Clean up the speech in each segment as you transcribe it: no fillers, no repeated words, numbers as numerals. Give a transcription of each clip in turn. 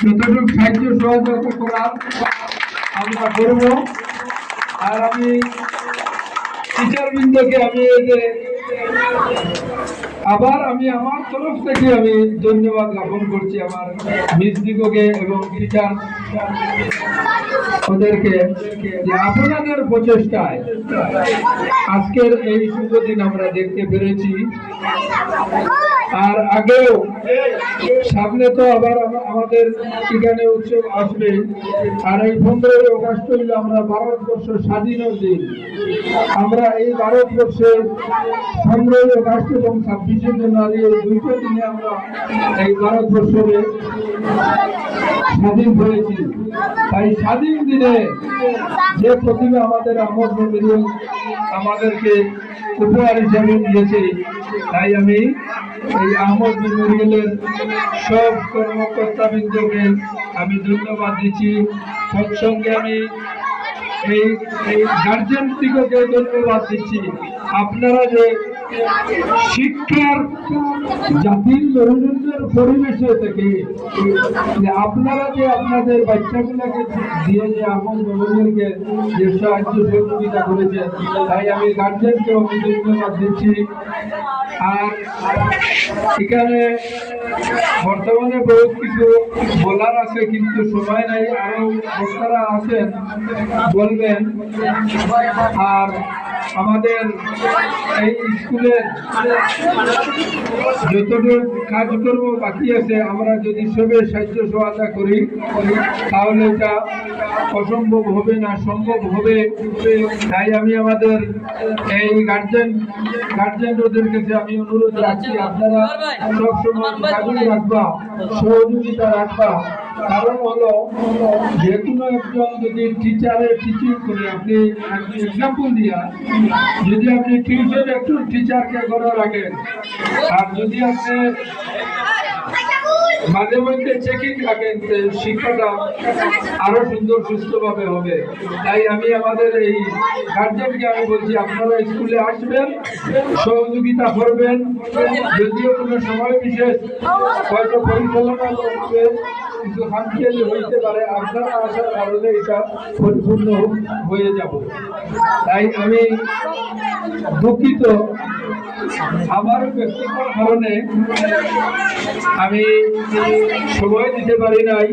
যতটুকু সাহায্য সহযোগিতা করার আমরা করব। আর আমি টিচারবৃন্দকে আমি আবার আমার তরফ থেকে আমি ধন্যবাদ জ্ঞাপন করছি আমার মিসদিগকে এবং টিচার ওদেরকে, যে আপনাদের প্রচেষ্টায় আজকের এই শুভ দিন আমরা দেখতে পেরেছি। আর আগেও সামনে তো আবার আমাদের এখানে উৎসব আসবে। আর এই 15ই অগস্ট হইল আমরা ভারতবর্ষ স্বাধীনের দিন। আমরা এই ভারতবর্ষের 15ই অগস্ট এবং 26শে জানুয়ারি এই দুইটা দিনে আমরা এই ভারতবর্ষে স্বাধীন হয়েছি। তাই স্বাধীন দিনে যে প্রতিভা আমাদের আহমদ মেমোরিয়াল আমাদেরকে উপহার হিসাবে দিয়েছে, তাই আমি এই আহমদ মেমোরিয়ালের সব কর্মকর্তাবৃন্দকে আমি ধন্যবাদ দিচ্ছি। তৎসঙ্গে আমি এই গার্জেন দিগকে ধন্যবাদ দিচ্ছি। আপনারা যে শিক্ষার জাতির মেরুদণ্ডের পরিবেশে থেকে আপনারা যে আপনাদের বাচ্চাগুলোকে দিয়ে যে আহমদ মেমোরিয়ালকে যে সাহায্য সহযোগিতা করেছেন, তাই আমি গার্জেনকেও আমি ধন্যবাদ দিচ্ছি। আর এখানে বর্তমানে বহুত কিছু বলার আছে, কিন্তু সময় নাই, আরো বক্তারা আছেন বলবেন। আর আমাদের এই স্কুলের যতটুকু কাজকর্ম বাকি আছে আমরা যদি সবে সাহায্য সহায়তা করি তাহলে এটা অসম্ভব হবে না, সম্ভব হবে। তাই আমি আমাদের এই গার্জেন ওদের কাছে আমি অনুরোধ রাখছি, আপনারা সবসময় কাজে রাখবা, সহযোগিতা রাখবা। কারণ হলো যে কোনো একজন যদি টিচারের টিচিং করে, আপনি এক্সাম্পল দিয়া যদি আপনি টিউশন একটু টিচারকে করে রাখেন, আর যদি আপনি মাঝে মধ্যে চেকিং রাখেন, শিক্ষাটা আরো সুন্দর সুস্থভাবে হবে। তাই আমি আমাদের এই গার্জেনকে আমি বলছি, আপনারা স্কুলে আসবেন, সহযোগিতা করবেন। যদিও কোনো সময় বিশেষ হয়তো পরিচালনা করবে, কিন্তু হামখেয়ালি হইতে পারে, আপনারা আসার কারণে এটা পরিপূর্ণ হয়ে যাব। তাই আমি দুঃখিত, আমার ব্যক্তিগত কারণে আমি সময় দিতে পারি নাই।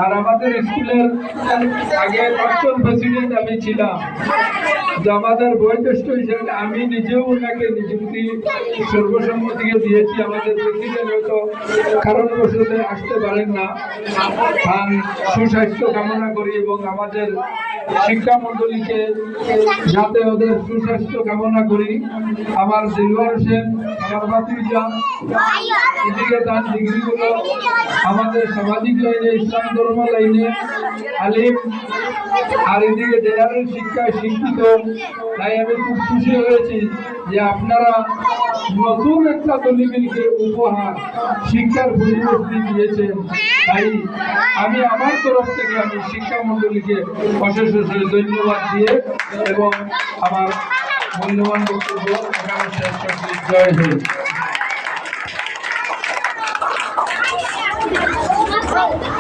আর আমাদের স্কুলের আগে প্রাক্তন প্রেসিডেন্ট আমি ছিলাম, যে আমাদের বয়োজ্যেষ্ঠ হিসেবে আমি নিজেও ওনাকে নিযুক্তি সর্বসম্মতিকে দিয়েছি। আমাদের প্রেসিডেন্ট হয়তো কারণবশত আসতে পারেন না, আর সুস্বাস্থ্য কামনা করি এবং আমাদের শিক্ষা মন্ডলীকে যাতে ওদের সুস্বাস্থ্য কামনা করি। আমার দিলওয়ার হোসেন, আমার ভাতিজা, এদিকে তার ডিগ্রিগুলো আমাদের সামাজিক লাইনে, ইসলাম ধর্ম লাইনে আলিম, আর এদিকে জেনারেল শিক্ষায় শিক্ষিত। তাই আমি খুব খুশি হয়েছি যে আপনারা নতুন একটা তলিবিলকে উপহার শিক্ষার পরিবেশ দিয়েছেন। তাই আমি আমার তরফ থেকে আমি শিক্ষা মন্ডলীকে অশেষ ধন্যবাদ দিয়ে এবং আমার মূল্যবান বক্তব্য এখানে শেষ করছি। জয় হিন্দ।